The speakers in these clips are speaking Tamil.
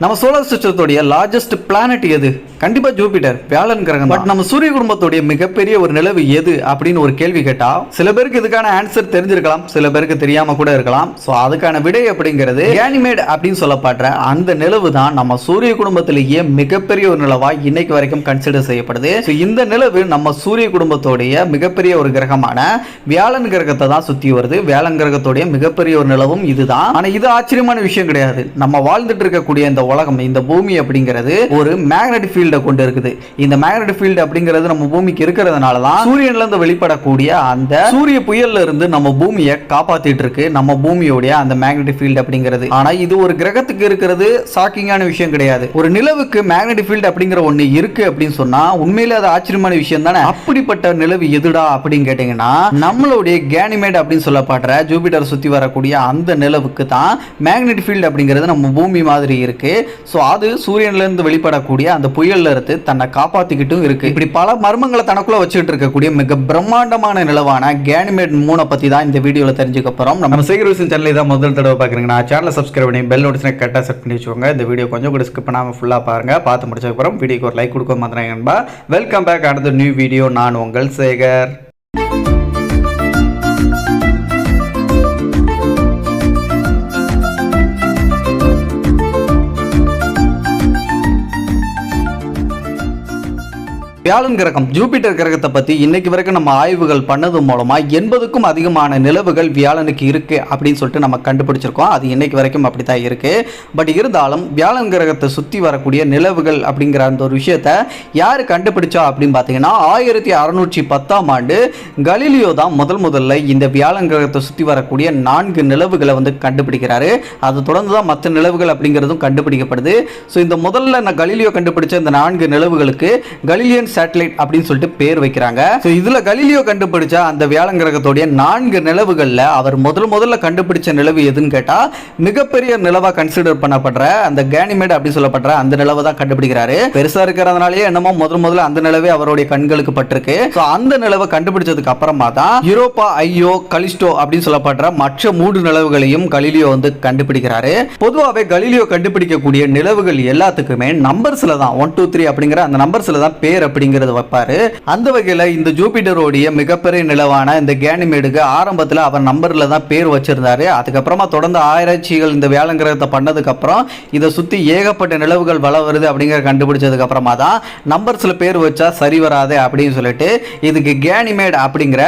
நம்ம சோலார் சிஸ்டத்தோடைய லார்ஜஸ்ட் பிளானட் எது? கண்டிப்பா ஜூபிட்டர், வியாழன் கிரகம். பட் நம்ம சூரிய குடும்பத்தோடைய மிகப்பெரிய ஒரு நிலவு எது அப்படின்னு ஒரு கேள்வி கேட்டா சில பேருக்கு இதுக்கான ஆன்சர் தெரிஞ்சிருக்கலாம், சில பேருக்கு தெரியாம கூட இருக்கலாம். சோ அதுக்கான விடை அப்படிங்கிறது கேனிமேட் அப்படின்னு சொல்லப்படுற அந்த நிலவு தான் நம்ம சூரிய குடும்பத்திலேயே மிகப்பெரிய ஒரு நிலவா இன்னைக்கு வரைக்கும் கன்சிடர் செய்யப்படுது. இந்த நிலவு நம்ம சூரிய குடும்பத்தோடைய மிகப்பெரிய ஒரு கிரகமான வியாழன் கிரகத்தை தான் சுத்தி வருது. வியாழன் கிரகத்தோடைய மிகப்பெரிய ஒரு நிலவும் இதுதான். ஆனா இது ஆச்சரியமான விஷயம் கிடையாது. நம்ம வாழ்ந்துட்டு இருக்கக்கூடிய இந்த உலகம், இந்த பூமி அப்படிங்கிறது ஒரு மேக்னெட்டிக் ஃபீல்டை கொண்டு இருக்குது. இந்த மேக்னெட்டிக் ஃபீல்டு அப்படிங்கிறது நம்ம பூமிக்கு இருக்கிறதுனால தான் சூரியன்ல இருந்து வெளிப்படக்கூடிய அந்த சூரிய புயல்ல இருந்து நம்ம பூமியை காப்பாத்திட்டு இருக்கு நம்ம பூமியோட அந்த மேக்னெட்டிக் ஃபீல்டு அப்படிங்கிறது. ஆனா இது ஒரு கிரகத்துக்கு இருக்கிறது ஷாக்கிங்கான விஷயம் கிடையாது. ஒரு நிலவுக்கு மேக்னெட்டிக் ஃபீல்டு அப்படிங்கிற ஒண்ணு இருக்கு அப்படின்னு சொன்னா உண்மையிலே அது ஆச்சரியமான விஷயம் தானே. அப்படிப்பட்ட நிலவு எதுடா அப்படின்னு கேட்டீங்கன்னா நம்மளுடைய கேனிமேட் அப்படின்னு சொல்லப்படுற ஜூபிட்டர் சுத்தி வரக்கூடிய அந்த நிலவுக்கு தான் மேக்னெட்டிக் ஃபீல்டு அப்படிங்கிறது நம்ம பூமி மாதிரி இருக்கு. சோ அது சூரியன்ல இருந்து வெளிப்படக்கூடிய அந்த புயல்ல இருந்து தன்னை காப்பாத்திக்கிட்டும் இருக்கு. இப்படி பல மர்மங்களை தனக்குள்ள வச்சுட்டு இருக்கக்கூடிய மிக பிரம்மாண்டமான நிலவான கேனிமேட் 3 பத்தி தான் இந்த வீடியோல தெரிஞ்சுக்க போறோம். நம்ம சேகர் விஷன் சேனலை தான் முதல் தடவை பாக்குறீங்கன்னா சேனலை சப்ஸ்கிரைப் பண்ணி பெல் நோட்டிஃபிகேஷன் கரெக்டா செட் பண்ணி வச்சுக்கோங்க. இந்த வீடியோ கொஞ்சம் கூட ஸ்கிப் பண்ணாம ஃபுல்லா பாருங்க. பார்த்து முடிச்சதுக்கு அப்புறம் வீடியோக்கு ஒரு லைக் கொடுக்க மாட்டேங்க. வெல்கம் பேக் அடுத்த நியூ வீடியோ. நான் உங்கள் சேகர். வியாழன் கிரகம், ஜூபிட்டர் கிரகத்தை பத்தி இன்னைக்கு வரைக்கும் நம்ம ஆய்வுகள் பண்ணது மூலமா 80க்கும் அதிகமான நிலவுகள் வியாழனுக்கு இருக்கு அப்படின்னு சொல்லிட்டு நம்ம கண்டுபிடிச்சிருக்கோம். அது இன்னைக்கு வரைக்கும் அப்படித்தான் இருக்கு. பட் இருந்தாலும் வியாழன் கிரகத்தை சுத்தி வரக்கூடிய நிலவுகள் அப்படிங்கிற அந்த ஒரு விஷயத்த யாரு கண்டுபிடிச்சா அப்படின்னு பாத்தீங்கன்னா 1610ஆம் ஆண்டு கலீலியோ தான் முதல்ல இந்த வியாழன் கிரகத்தை சுத்தி வரக்கூடிய 4 நிலவுகளை வந்து கண்டுபிடிக்கிறாரு. அதை தொடர்ந்து தான் மற்ற நிலவுகள் அப்படிங்கிறதும் கண்டுபிடிக்கப்படுது. ஸோ இந்த முதல்ல கலீலியோ கண்டுபிடிச்ச இந்த 4 நிலவுகளுக்கு கலீலியன் சேட்டலைட் அப்படின்னு சொல்லிட்டு பேர் வைக்கிறாங்க. சோ இதுல கலீலியோ கண்டுபிடிச்ச அந்த வியாழன் கிரகத்தோட 4 நிலவுகள்ல அவர் முதல்ல கண்டுபிடிச்ச நிலவு எதுன்னு கேட்டா மிகப்பெரிய நிலவா கன்சிடர் பண்ணப்படுற அந்த கேனிமேட் அப்படின்னு சொல்லப்படுற அந்த நிலவை தான் கண்டுபிடிக்கிறாரு. பெருசா இருக்கிறதுனாலே என்னமோ முதல்ல அந்த நிலவே அவருடைய கண்களுக்கு பட்டிருக்கு. சோ அந்த நிலவை கண்டுபிடிச்சதுக்கு அப்புறமா தான் யூரோப்பா, ஐயோ, கலிஸ்டோ அப்படின்னு சொல்லப்படுற மற்ற 3 நிலவுகளையும் கலீலியோ வந்து கண்டுபிடிக்கிறாரு. பொதுவாகவே கலீலியோ கண்டுபிடிக்கக்கூடிய நிலவுகள் எல்லாத்துக்குமே நம்பர்ஸ்ல தான் 1 2 3 அப்படிங்கிற அந்த நம்பர்ஸ்ல தான் பேர் அப்படிங்கிறது வைப்பாரு. அந்த வகையில இந்த ஜூபிட்டரோடைய மிகப்பெரிய நிலவான இந்த கேனிமேடுக்கு ஆரம்பத்தில் அவர் நம்பர்ல தான் பேர் வச்சிருந்தாரு. அதுக்கப்புறமா தொடர்ந்து ஆராய்ச்சிகள் இந்த வியாழன் கிரகத்தை பண்ணதுக்கு அப்புறம் இதை சுத்தி ஏகப்பட்ட நிலவுகள் வள வருது அப்படிங்கிற கண்டுபிடிச்சதுக்கு அப்புறமா தான் நம்பர்ஸ்ல பேர் வச்சா சரி வராது அப்படின்னு சொல்லிட்டு இதுக்கு கேனிமேட் அப்படிங்கிற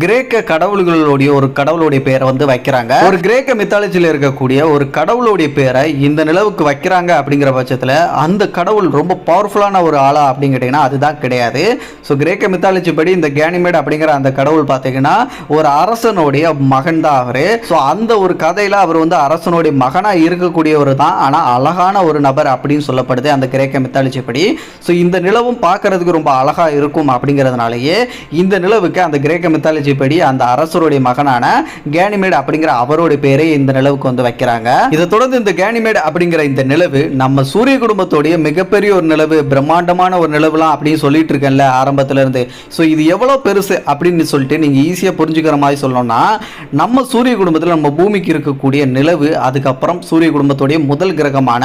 கிரேக்க கடவுள்களுடைய ஒரு கடவுளுடைய பேரை வந்து வைக்கிறாங்க. ஒரு கிரேக்க மித்தாலஜில இருக்கக்கூடிய ஒரு கடவுளுடைய பேரை இந்த நிலவுக்கு வைக்கிறாங்க அப்படிங்கிற பட்சத்தில் அந்த கடவுள் ரொம்ப பவர்ஃபுல்லான ஒரு ஆளா அப்படின்னு கேட்டீங்கன்னா அதுதான் கிடையாது. சோ கிரேக்க மித்தாலஜி படி இந்த கேனிமேட் அப்படிங்கிற அந்த கடவுள் பாத்தீங்கன்னா ஒரு அரசனுடைய மகன் தான் அவரு. சோ அந்த ஒரு கதையில அவர் வந்து அரசனுடைய மகனா இருக்கக்கூடியவர் தான். ஆனா அழகான ஒரு நபர் அப்படின்னு சொல்லப்படுது அந்த கிரேக்க மித்தாலஜி படி. சோ இந்த நிலவும் பார்க்கிறதுக்கு ரொம்ப அழகா இருக்கும் அப்படிங்கிறதுனாலயே இந்த நிலவுக்கு அந்த கிரேக்க மித்தாலஜி படி அந்த அரசருடைய மகனான கேனிமேட் அப்படிங்கிற அவருடைய பேரை இந்த நிலவுக்கு வந்து வைக்கிறாங்க. இதை தொடர்ந்து இந்த கேனிமேட் அப்படிங்கிற இந்த நிலவு நம்ம சூரிய குடும்பத்தோடைய மிகப்பெரிய ஒரு நிலவு, பிரம்மாண்டமான ஒரு நிலவுலாம் அப்படின்னு சொல்லிட்டு இருக்கேன்ல ஆரம்பத்துல இருந்து. சோ இது எவ்வளவு பெருசு அப்படின்னு சொல்லிட்டு நீங்க ஈஸியா புரிஞ்சுக்கிற மாதிரி சொல்லணும்னா நம்ம சூரிய குடும்பத்தில் நம்ம பூமிக்கு இருக்கக்கூடிய நிலவு, அதுக்கப்புறம் சூரிய குடும்பத்தோடைய முதல் கிரகமான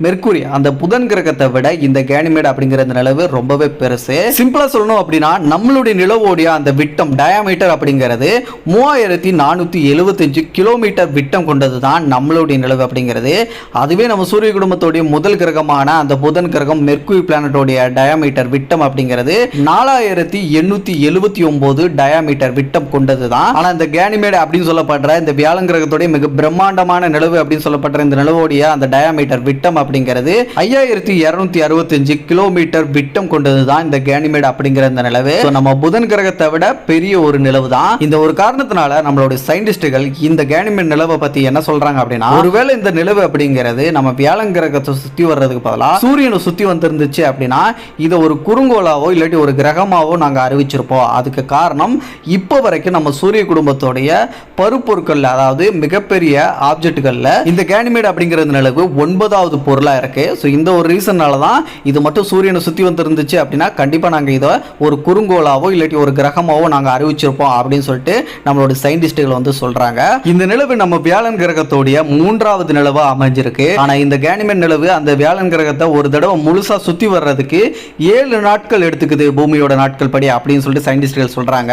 மெர்க்குரி அந்த புதன் கிரகத்தை விட இந்த கேனிமேட் அப்படிங்கிற இந்த நிலவு ரொம்பவே பெருசு. சிம்பிளா சொல்லணும் அப்படின்னா நம்மளுடைய நிலவோடைய அந்த விட்டம் டயாமீட்டர் அப்படிங்கிறது 3475 கிலோமீட்டர் விட்டம் கொண்டது தான் நம்மளுடைய நிலவு அப்படிங்கிறது. அதுவே நம்ம சூரிய குடும்பத்தோடைய முதல் கிரகமான அந்த புதன் கிரகம் மெர்க்குரி பிளானட்டோடைய டயாமீட்டர் விட்டம் அப்படிங்கிறது 4879 டயாமீட்டர் விட்டம் கொண்டது தான். ஆனா இந்த கேனிமேட் அப்படின்னு சொல்லப்படுற இந்த வியாழன் கிரகத்தோட மிக பிரம்மாண்டமான நிலவு அப்படின்னு சொல்லப்படுற இந்த நிலவோடைய அந்த டயாமீட்டர் விட்டம் அப்படிங்கிறது 5265 கிலோமீட்டர் விட்டம் கொண்டது தான் இந்த கேனிமேட் அப்படிங்கிற இந்த நிலவு. நம்ம புதன் கிரகத்தை விட பெரிய ஒரு நிலவு தான். இந்த ஒரு காரணத்தினால நம்மளுடைய சயின்டிஸ்டுகள் இந்த கேனிமேட் நிலவை பத்தி என்ன சொல்றாங்க அப்படின்னா ஒருவேளை இந்த நிலவு அப்படிங்கிறது நம்ம வியாழன் கிரகத்தை சுத்தி வர்றதுக்கு பதிலா சூரியனை சுத்தி வந்திருந்துச்சு அப்படின்னா இதை ஒரு குறுங்கோள குறுங்கோளாவோ இல்லாட்டி ஒரு கிரகமாவோ நாங்கள் அறிவிச்சிருப்போம். அதுக்கு காரணம் இப்போ வரைக்கும் நம்ம சூரிய குடும்பத்தோடைய பருப்பொருட்கள், அதாவது மிகப்பெரிய ஆப்ஜெக்ட்களில் இந்த கேனிமேட் அப்படிங்கிற நிலவு 9வது பொருளாக இருக்கு. ஸோ இந்த ஒரு ரீசன்னால தான் இது மட்டும் சூரியனை சுற்றி வந்துருந்துச்சு அப்படின்னா கண்டிப்பாக நாங்கள் இதை ஒரு குறுங்கோளாவோ இல்லாட்டி ஒரு கிரகமாவோ நாங்கள் அறிவிச்சிருப்போம் அப்படின்னு சொல்லிட்டு நம்மளோட சயின்டிஸ்டுகள் வந்து சொல்றாங்க. இந்த நிலவு நம்ம வியாழன் கிரகத்தோடைய 3வது நிலவா அமைஞ்சிருக்கு. ஆனால் இந்த கேனிமேட் நிலவு அந்த வியாழன் கிரகத்தை ஒரு தடவை முழுசா சுற்றி வர்றதுக்கு 7 நாட்கள் எடுத்துக்குது பூமியோட நாட்கள் படி அப்படின்னு சொல்லிட்டு சயின்டிஸ்டுகள் சொல்றாங்க.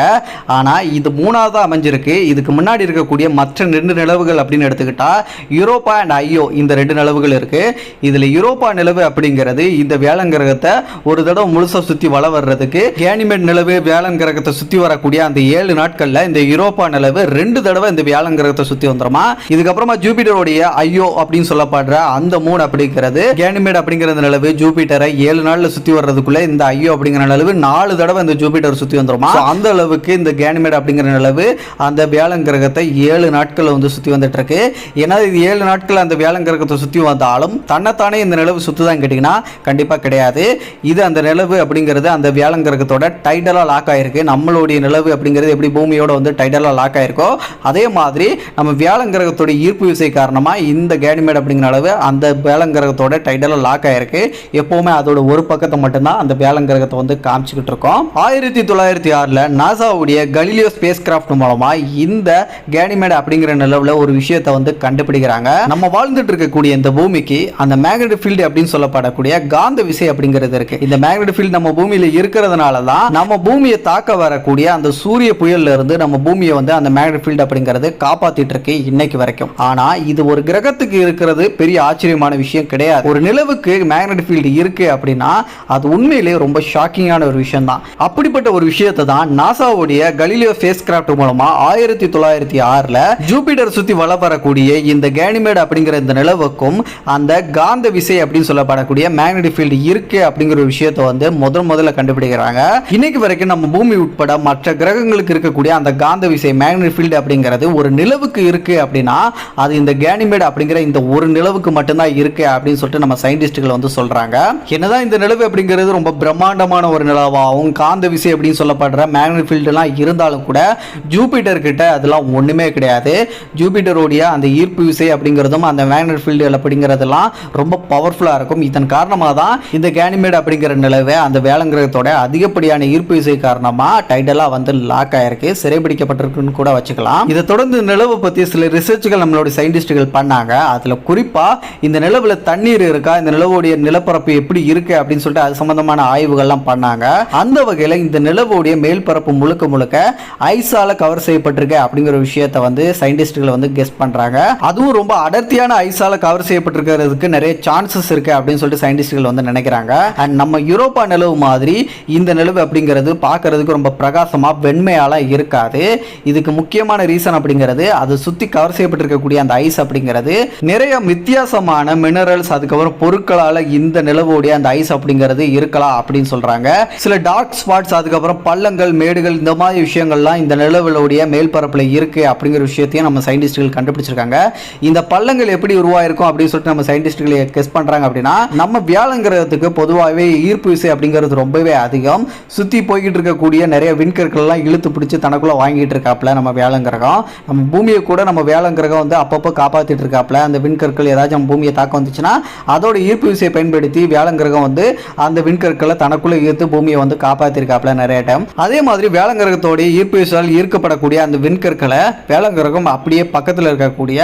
ஆனால் இது 3வதா அமைஞ்சிருக்கு. இதுக்கு முன்னாடி இருக்கக்கூடிய மற்ற 2 நிலவுகள் அப்படின்னு எடுத்துக்கிட்டா யூரோப்பா அண்ட் ஐயோ இந்த 2 நிலவுகள் இருக்கு. இதுல யூரோப்பா நிலவு அப்படிங்கிறது இந்த வியாழன் கிரகத்தை ஒரு தடவை முழுசா சுத்தி வள வர்றதுக்கு, கேனிமேட் நிலவு வியாழன் கிரகத்தை சுத்தி வரக்கூடிய அந்த 7 நாட்கள்ல இந்த யூரோப்பா நிலவு 2 தடவை இந்த வியாழன் கிரகத்தை சுத்தி வந்துருமா. இதுக்கப்புறமா ஜூபிட்டருடைய ஐயோ அப்படின்னு சொல்லப்படுற அந்த மூன் அப்படிங்கிறது கேனிமேட் அப்படிங்கிற நிலவு ஜூபிட்டரை 7 நாள்ல சுத்தி வர்றதுக்குள்ள இந்த ஐயோ அப்படிங்கிற நிலவு 4 தடவை இந்த ஜூபிட்டர் சுத்தி வந்துருமா. அந்த அளவுக்கு இந்த கேனிமேட் அப்படிங்கிற நிலவு அந்த வியாழன் கிரகத்தை 7 நாட்கள் வந்து சுத்தி வந்துட்டு இருக்கு. ஏன்னா இது 7 நாட்கள் அந்த வியாழன் கிரகத்தை சுத்தி வந்தாலும் தன்னைத்தானே இந்த நிலவு சுத்துதான் கேட்டீங்கன்னா கண்டிப்பா கிடையாது. இது அந்த நிலவு அப்படிங்கிறது அந்த வியாழன் கிரகத்தோட டைடலா லாக் ஆயிருக்கு. நம்மளுடைய நிலவு அப்படிங்கிறது எப்படி பூமியோட வந்து டைடலா லாக் ஆயிருக்கோ அதே மாதிரி நம்ம வியாழன் கிரகத்தோட ஈர்ப்பு விசை காரணமா இந்த கேனிமேட் அப்படிங்கிற அளவு அந்த வியாழன் கிரகத்தோட டைடலா லாக் ஆயிருக்கு. எப்பவுமே அதோட ஒரு பக்கத்தை மட்டும்தான் அந்த வியாழன் கிரகத்தை வந்து காமிச்சுக்கிட்டு இருக்கோம். 1906ல நாசாவுடைய கலீலியோ ஸ்பேஸ் கிராஃப்ட் மூலமா இந்த கேனிமேட் அப்படிங்கிற நிலவுல ஒரு விஷயத்தை வந்து கண்டுபிடிக்கிறாங்க. நம்ம வாழ்ந்துட்டு இருக்கக்கூடிய இந்த பூமிக்கு அந்த மேக்னெட்டிக் ஃபீல்ட் அப்படின்னு சொல்லப்படக்கூடிய காந்த விசை அப்படிங்கிறது இருக்கு. இந்த மேக்னெட்டிக் ஃபீல்ட் நம்ம பூமியில இருக்கிறதுனால தான் நம்ம பூமியை தாக்க வரக்கூடிய அந்த சூரிய புயல்ல இருந்து நம்ம பூமியை வந்து அந்த மேக்னெட்டிக் ஃபீல்ட் அப்படிங்கிறது காப்பாத்திட்டு இருக்கு இன்னைக்கு வரைக்கும். ஆனா இது ஒரு கிரகத்துக்கு இருக்கிறது பெரிய ஆச்சரியமான விஷயம் கிடையாது. ஒரு நிலவுக்கு மேக்னெட்டிக் ஃபீல்ட் இருக்கு அப்படின்னா அது உண்மையிலேயே ரொம்ப ஷாக்கிங்கான ஒரு விஷயம் தான். அப்படிப்பட்ட ஒரு விஷயத்தை தான் நாசாவுடைய கலீலியோ ஸ்பேஸ் கிராஃப்ட் மூலமா 1906ல ஜூபிட்டர் சுத்தி வள வரக்கூடிய இந்த கேனிமேட் அப்படிங்கிற இந்த நிலவுக்கும் அந்த காந்த விசை அப்படின்னு சொல்லப்படக்கூடிய மேக்னெட்டிக் ஃபீல்ட் இருக்கு அப்படிங்கிற ஒரு விஷயத்தை வந்து முதல்ல கண்டுபிடிக்கிறாங்க. இன்னைக்கு வரைக்கும் நம்ம பூமி உட்பட மற்ற கிரகங்களுக்கு இருக்கக்கூடிய அந்த காந்த விசை மேக்னெட்டிக் ஃபீல்ட் அப்படிங்கிறது ஒரு நிலவுக்கு இருக்கு அப்படின்னா அது இந்த கேனிமேட் அப்படிங்கிற இந்த ஒரு நிலவுக்கு மட்டும்தான் இருக்கு அப்படின்னு சொல்லிட்டு நம்ம சயின்டிஸ்டுகள் வந்து சொல்றாங்க. என்னதான் இந்த நிலவு அப்படிங்கிறது ரொம்ப பிரம்மாண்டமான ஒரு நிலவாகவும் காந்த விசை அப்படின்னு சொல்லப்படுற மேக்னெட்டிக் ஃபீல்ட் எல்லாம் இருந்தாலும் கூட ஜூபிட்டர் கிட்ட அதெல்லாம் ஒண்ணுமே கிடையாது. ஜூபிட்டருடைய அந்த ஈர்ப்பு விசை அப்படிங்கிறதும் அந்த மேக்னெட்டிக் ஃபீல்டு அப்படிங்கிறதெல்லாம் ரொம்ப பவர்ஃபுல்லா இருக்கும். இதன் காரணமாக தான் இந்த கேனிமேட் அப்படிங்கிற நிலவை அந்த வியாழன் கிரகத்தோட அதிகப்படியான ஈர்ப்பு விசை காரணமா டைடலா வந்து லாக் ஆயிருக்கு, சிறைபிடிக்கப்பட்டிருக்குன்னு கூட வச்சுக்கலாம். இதை தொடர்ந்து நிலவை பத்தி சில ரிசர்ச்கள் நம்மளோட சயின்டிஸ்டுகள் பண்ணாங்க. அதுல குறிப்பா இந்த நிலவுல தண்ணீர் இருக்கா, இந்த நிலவுடைய நிலப்பரப்பு எப்படி இருக்கு அப்படின்னு சொல்லிட்டு அது சம்பந்தமான ஆய்வுகள்லாம் பண்ணாங்க. அந்த வகையில இந்த நிலவுடைய மேல் பரப்பு முழுக்க முழுக்க ஐஸால கவர் செய்யப்பட்டிருக்கு அப்படிங்கிற விஷயத்தை வந்து சயின்டிஸ்டுகள் வந்து கெஸ் பண்றாங்க. அதுவும் ரொம்ப அடர்த்தியான ஐஸால கவர் செய்யப்பட்டிருக்கிறதுக்கு நிறைய சான்சஸ் இருக்கு அப்படின்னு சொல்லிட்டு சயின்டிஸ்டுகள் வந்து நினைக்கிறாங்க. அண்ட் நம்ம யூரோப்பா நிலவு மாதிரி இந்த நிலவு அப்படிங்கிறது பார்க்கறதுக்கு ரொம்ப பிரகாசமா வெண்மையால இருக்காது. இதுக்கு முக்கியமான ரீசன் அப்படிங்கிறது அது சுத்தி கவர் செய்யப்பட்டிருக்கக்கூடிய அந்த ஐஸ் அப்படிங்கிறது நிறைய வித்தியாசமான மினரல்ஸ் அதுக்கப்புறம் பொருட்களால இந்த நிலவுடைய அந்த ஐஸ் அப்படிங்கிறது இருக்கலாம் அப்படின்னு சொல்றாங்க. சில டார்க் ஸ்பாட்ஸ் அதுக்கப்புறம் பள்ளங்கள் மேடுகள் இந்த மாதிரி விஷயங்கள்லாம் இந்த நிலவுடைய மேல் பரப்புல இருக்கு அப்படிங்கிற விஷயத்தையும் நம்ம சயின்டிஸ்டுகள் கண்டுபிடிச்சிருக்காங்க. இந்த பள்ளங்கள் எப்படி உருவாயிருக்கும் அப்படின்னு சொல்லிட்டு நம்ம சயின்டிஸ்டுகள் கெஸ் பண்றாங்க அப்படின்னா நம்ம வியாழன் கிரகத்துக்கு பொதுவாகவே ஈர்ப்பு விசை அப்படிங்கிறது ரொம்பவே அதிகம். சுத்தி போய்கிட்டு இருக்கக்கூடிய நிறைய விண்கற்கள் எல்லாம் இழுத்து பிடிச்சி தனக்குள்ள வாங்கிட்டு இருக்காப்ல நம்ம வியாழன் கிரகம். நம்ம பூமியை கூட நம்ம வியாழன் கிரகம் வந்து அப்பப்போ காப்பாத்திட்டு இருக்காப்ல. அந்த விண்கற்கள் ஏதாச்சும் நம்ம பூமியை தாக்க வந்துச்சுன்னா அதோட ஈர்ப்பு விசையை பயன்படுத்தி வியாழன் கிரகம் வந்து அந்த விண்கற்களை தனக்குள்ள ஈர்த்து பூமியை வந்து காப்பாத்திருக்காப்ல நிறைய டைம். அதே மாதிரி வியாழன் கிரகத்தோட ஈர்ப்பு விசையால் ஈர்க்கப்படக்கூடிய அந்த விண்கற்களை வியாழன் கிரகம் அப்படியே பக்கத்தில் இருக்கக்கூடிய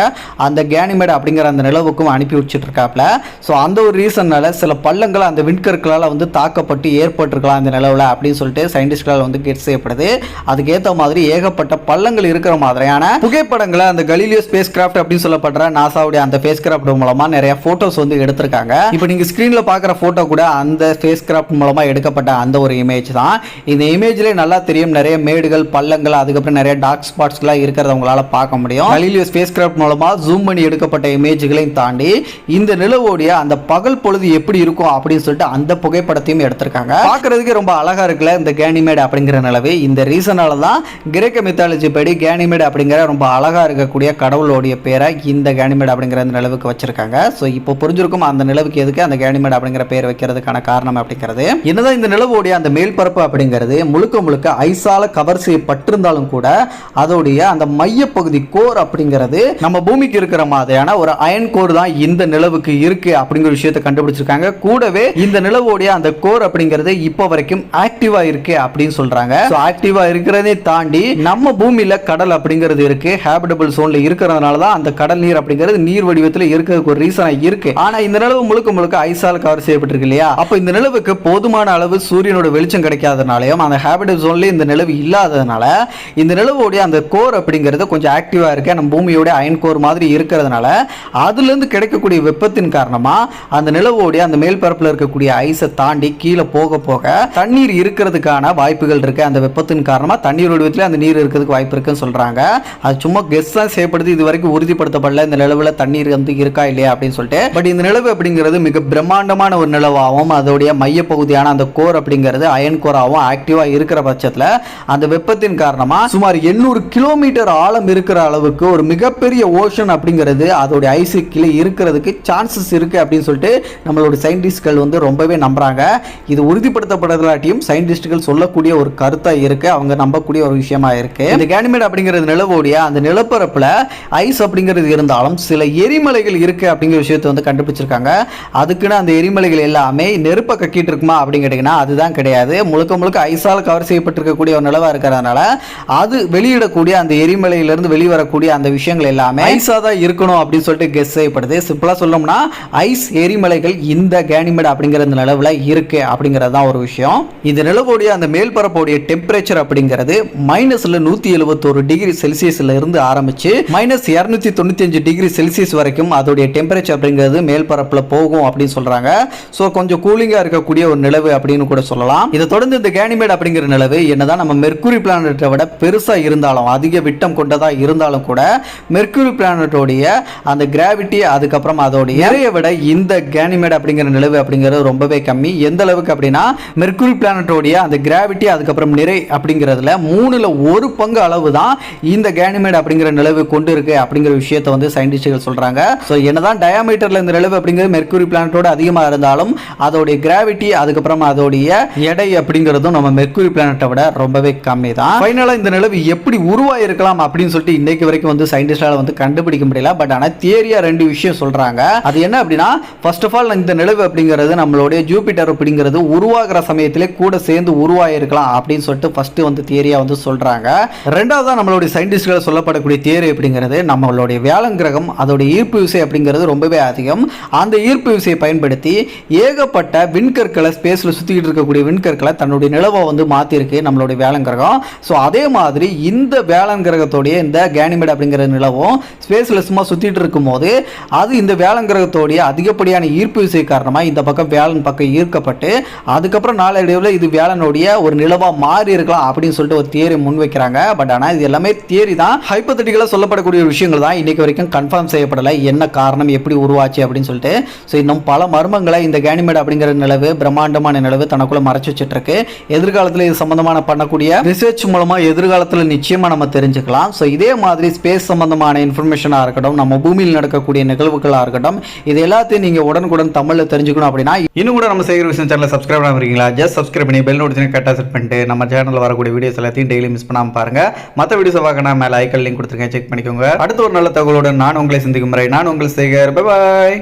அந்த கேனிமேட் அப்படிங்கிற அந்த நிலவுக்கும் அனுப்பி வச்சுட்டு இருக்காப்ல. ஸோ அந்த ஒரு ரீசன்னால சில பள்ளங்கள் அந்த விண்கற்களால் வந்து தாக்கப்பட்டு ஏற்பட்டிருக்கலாம் இந்த நிலவில் அப்படின்னு சொல்லிட்டு சயின்டிஸ்ட்களால் வந்து கெஸ் செய்யப்படுது. அதுக்கேற்ற மாதிரி ஏகப்பட்ட பள்ளங்கள் இருக்கிற மாதிரியான புகைப்படங்களை அந்த கலீலியோ ஸ்பேஸ் கிராஃப்ட் அப்படின்னு சொல்லப்படுற நாசாவுடைய அந்த ஸ்பேஸ் கிராஃப்ட் மூலமா நிறைய போட்டோஸ் வந்து எடுத்திருக்காங்க. இப்போ நீங்க ஸ்கிரீன்ல பார்க்குற போட்டோ கூட அந்த ஸ்பேஸ் கிராஃப்ட் மூலமா எடுக்கப்பட்ட அந்த ஒரு இமேஜ் தான். இந்த இமேஜ்ல நல்லா தெரியும் நிறைய மேடுகள் பள்ளங்கள் அதுக்கப்புறம் நிறைய டார்க் ஸ்பாட்ஸ்லாம் இருக்கிறத உங்களால பார்க்க முடியும். கலீலியோ ஸ்பேஸ் கிராஃப்ட் மூலமா ஜூம் பண்ணி எடுக்கப்பட்ட இமேஜ்களையும் தாண்டி இந்த நிலவோடைய அந்த பகல் பொழுது எப்படி இருக்கும் அப்படின்னு சொல்லிட்டு அந்த புகைப்படத்தையும் எடுத்திருக்காங்க. பார்க்கறதுக்கு ரொம்ப அழகா இருக்குல்ல இந்த கேனிமேட் அப்படிங்கிற நிலவு. இந்த ரீசனால தான் கிரேக்க மித்தாலஜி படி கேனிமேட் அப்படிங்கிற ரொம்ப அழகா இருக்கக்கூடிய கடவுளோடைய பேரை இந்த கேனிமேட் அப்படிங்கிற அந்த நிலவுக்கு வச்சிருக்காங்க. ஸோ இப்போ புரிஞ்சிருக்கும் அந்த நிலவுக்கு எதுக்கு அந்த கேனிமேட் அப்படிங்கிற பேர் வைக்கிறதுக்கான காரணம் அப்படிங்கிறது. இந்த என்னதான் இந்த நிலவோடைய அந்த மேல்பரப்பு அப்படிங்கிறது முழுக்க முழுக்க ஐஸால கவர் செய்யப்பட்டிருந்தாலும் கூட அதோடைய அந்த மைய பகுதி கோர் அப்படிங்கிறது நம்ம பூமிக்கு இருக்கிற மாதிரியான ஒரு அயன் கோர் தான் இந்த நிலவுக்கு இருக்கு அப்படிங்கிற விஷயத்தை கண்டுபிடிச்சிருக்காங்க. கூடவே இந்த நிலவோடைய அந்த கோர் அப்படிங்கிறது இப்போ வரைக்கும் ஆக்டிவா இருக்கு அப்படின்னு சொல்றாங்க. ஆக்டிவா இருக்கிறதே தாண்டி நம்ம பூமியில கடல் அப்படிங்கிறது இருக்கு, ஹேபிட்டபிள் சோன்ல இருக்கிறதுனால தான் அந்த கடல் நீர் அப்படிங்கிறது நீர் வடிவத்தில் இருக்கிறதுக்கு ஒரு ரீசனா இருக்கு. ஆனா இந்த நிலவு முழுக்க முழுக்க ஐஸால் கவர் செய்யப்பட்டிருக்கு இல்லையா? அப்ப இந்த நிலவுக்கு போதுமான அளவு சூரியனோட வெளிச்சம் கிடைக்காதனாலையும் அந்த ஹேபிட்டபிள் சோன்ல இந்த நிலவு இல்லாததுனால இந்த நிலவோடைய அந்த கோர் அப்படிங்கிறது கொஞ்சம் ஆக்டிவா இருக்கு, நம்ம பூமியோட அயன் கோர் மாதிரி இருக்கிறதுனால அதுல இருந்து கிடைக்கக்கூடிய வெப்பத்தின் காரணமா அந்த நிலவோடைய அந்த மேல்பரப்புல இருக்கக்கூடிய ஐஸை தாண்டி கீழே போக போக தண்ணீர் இருக்கிறதுக்கான வாய்ப்புகள் இருக்கு. அந்த வெப்பத்தின் காரணமா தண்ணீர் வடிவத்தில் அந்த நீர் இருக்கிறதுக்கு வாய்ப்பு இருக்குன்னு சொல்றாங்க. அது சும்மா கெஸ் தான் செய்யப்படுது, இது வரைக்கும் உறுதிப்படுத்தப்படல இந்த நிலவுல தண்ணீர் வந்து இருக்கா இல்லையா அப்படின்னு சொல்லிட்டு. பட் இந்த நிலவு அப்படிங்கிறது மிக பிரம்மாண்டமான ஒரு நிலவாகவும் அதோடைய மைய பகுதியான அந்த கோர் அப்படிங்கிறது அயன் கோராகவும் ஆக்டிவா இருக்கிற பட்சத்தில் அந்த வெப்பத்தின் காரணமா சுமார் 800 கிலோமீட்டர் ஆழம் இருக்கிற அளவுக்கு ஒரு மிகப்பெரிய ஓஷன் அப்படிங்கிறது அதோடைய ஐஸ் கீழே இருக்கிறதுக்கு சான்சஸ் இருக்கு அப்படின்னு சொல்லிட்டு நம்மளோட சயின்டிஸ்ட்கள் வந்து ரொம்பவே நம்புறாங்க. இது உறுதிப்படுத்தப்படாட்டியும் சயின்டிஸ்ட்கள் சொல்லக்கூடிய ஒரு கருத்தா இருக்கு, அவங்க நம்பக்கூடிய ஒரு விஷயமா இருக்கு. இந்த கேனிமேட் அப்படிங்கிறது நிலவோடைய அந்த நிலப்பரப்புல ஐஸ் அப்படிங்கிறது இருந்தாலும் சில எரிமலைகள் இருக்கு அப்படிங்கிற விஷயத்தை வந்து கண்டுபிடிச்சிருக்காங்க. அதுக்குன்னு அந்த எரிமலைகள் எல்லாமே நெருப்பை கக்கிட்டு இருக்குமா அப்படின்னு கேட்டீங்கன்னா அதுதான் கிடையாது. முழுக்க முழுக்க ஐஸால் கவர் செய்யப்பட்டிருக்கக்கூடிய ஒரு நிலவா இருக்கிறதுனால அது வெளியிடக்கூடிய அந்த எரிமலையிலிருந்து வெளிவரக்கூடிய அந்த விஷயங்கள் எல்லாமே ஐஸா தான் இருக்கணும் அப்படின்னு சொல்லிட்டு கெஸ் செய்யப்படுது. சிம்பிளா சொல்லணும்னா ஐஸ் எரிமலைகள் இந்த கேனிமேட் அப்படிங்கிற நிலவுல இருக்கு அப்படிங்கிறது தான் ஒரு விஷயம். இந்த நிலவோடைய அந்த மேல்பரப்போடைய டெம்பரேச்சர் அப்படிங்கிறது -171 டிகிரி செல்சியஸ்ல இருந்து ஆரம்பிச்சு -295 டிகிரி செல்சியஸ் வரைக்கும் அதோடைய டெம்பரேச்சர் அப்படிங்கிறது மேல்பரப்புல போகும் அப்படின்னு சொல்றாங்க. சோ கொஞ்சம் கூலிங்கா இருக்கக்கூடிய ஒரு நிலவு அப்படின்னு கூட சொல்லலாம். இதை தொடர்ந்து இந்த கேனிமேட் அப்படிங்கிற நிலவு என்னதான் நம்ம மெர்க்குரி பிளானட்டை விட பெருசா இருந்தாலும் அதிக விட்டம் கொண்டதா இருந்தாலும் கூட மெர்க்குரி பிளானட்டோடைய அந்த கிராவிட்டி அதுக்கப்புறம் அதோடைய நிறைய விட இந்த கேனிமேட் அப்படிங்கிற நிலவு அப்படிங்கிறது ரொம்பவே கம்மி. எந்த அளவுக்கு அப்படின்னா மெர்க்குரி பிளானட்டோடைய அந்த கிராவிட்டி அதுக்கப்புறம் நிறை அப்படிங்கிறதுல 1/3 பங்கு அளவு தான் இந்த கேனிமேட் அப்படிங்கிற நிலவு கொண்டு இருக்கு அப்படிங்கிற விஷயத்தை வந்து சயின்டிஸ்ட்கள் சொல்றாங்க. ஸோ என்னதான் டயாமீட்டர்ல இந்த நிலவு அப்படிங்கிறது மெர்க்குரி பிளானட்டோட அதிகமா இருந்தாலும் அதோடைய கிராவிட்டி அதுக்கப்புறம் அதோடைய எடை அப்படிங்கிறதும் நம்ம மெர்க்குரி பிளானட்டை விட ரொம்பவே கம்மி தான். ஃபைனலா இந்த நிலவு எப்படி உருவாயிருக்கலாம் அப்படின்னு சொல்லிட்டு இன்னைக்கு வரைக்கும் வந்து சயின்டிஸ்டால வந்து கண்டுபிடிக்க முடியல. பட் ஆனா தியரியா 2 விஷயம் சொல்றாங்க. அது என்ன அப்படின்னா ஃபர்ஸ்ட் ஆஃப் ஆல் இந்த நிலவு அப்படிங்கிறது நம்மளுடைய ஜூபிட்டர் அப்படிங்கிறது உருவாகிற சமயத்திலே கூட சேர்ந்து உருவாயிருக்கலாம் அப்படின்னு சொல்லிட்டு ஃபர்ஸ்ட் வந்து தியரியா வந்து சொல்றாங்க. ரெண்டாவதா நம்மளுடைய சயின்டிஸ்ட்கள் சொல்லப்படக்கூடிய தியரி அப்படிங்கிறது நம்மளுடைய வியாழன் கிரகம் அதோடைய ஈர்ப்பு விசை அப்படிங்கிறது ரொம்பவே அதிகம். அந்த ஈர்ப்பு விசையை பயன்படுத்தி ஏகப்பட்ட விண்கற்களை ஸ்பேஸ்ல சுத்திக்கிட்டு இருக்கக்கூடிய விண்கற்களை தன்னுடைய நிலவை வந்து மாத்திருக்கு நம்மளுடைய வியாழன் கிரகம். ஸோ அதே மாதிரி இந்த வியாழன் கிரகத்தோடைய இந்த கேனிமேட் அப்படிங்கிற நிலவும் ஸ்பேஸ்ல சும்மா சுத்திட்டு இருக்கும் போது அது இந்த வியாழன் கிரகத்தோடைய அதிகப்படியான ஈர்ப்பு விசை காரணமா இந்த பக்கம் வியாழன் பக்கம் ஈர்க்கப்பட்டு அதுக்கப்புறம் நாளடைவில் இது வியாழனுடைய ஒரு நிலவா மாறி இருக்கலாம் அப்படின்னு சொல்லிட்டு ஒரு தியரி முன்வைக்கிறாங்க. பட் ஆனால் இது எல்லாமே தியரி தான், ஹைப்போதெட்டிக்கலா சொல்லப்படக்கூடிய விஷயங்கள் தான். இன்னைக்கு வரைக்கும் கன்ஃபார்ம் செய்யப்படலை என்ன காரணம் எப்படி உருவாச்சு அப்படின்னு சொல்லிட்டு. ஸோ இன்னும் பல மர்மங்களை இந்த கேனிமேட் அப்படிங்கிற நிலவு பிரம்மாண்டமான நிலவு தனக்குள்ள மறைச்சு வச்சுட்டு இருக்கு. எதிர்காலத்தில் இது சம்பந்தமான பண்ணக்கூடிய ரிசர்ச் மூலமா எதிர்காலத்தில் நிச்சயமா நம்ம தெரிஞ்சுக்கலாம். ஸோ இதே மாதிரி ஸ்பேஸ் சம்பந்தமான இன்ஃபர்மேஷனாக இருக்கட்டும் நம்ம பூமியில் நடக்கக்கூடிய நிகழ்வுகளாக இருக்கட்டும் இது எல்லாத்தையும் நீங்க உடனுக்குடன் தமிழில் தெரிஞ்சுக்கணும் அப்படின்னா இன்னும் கூட நம்ம செய்கிற விஷயம் சேனலை சப்ஸ்கிரைப் பண்ணாமீங்களா? ஜஸ்ட் சப்ஸ்கிரைப் பண்ணி பெல் நோட்டிஃபிகேஷன் கரெக்டாக செட் பண்ணிட்டு நம்ம சேனலில் வரக்கூடிய வீடியோஸ் எல்லாத்தையும் டெய்லி மிஸ் பண்ணாமல் பாருங்க. மற்ற வீடியோஸ் பார்க்கணும் மேலே ஐக்கன் லிங்க் கொடுத்துருக்கேன், செக் பண்ணிக்கோங்க. அடுத்த ஒரு நல்ல தகவலுடன் நான் உங்களை சந்திக்கும் முறை நான் உங்கள் சேகர். Bye bye.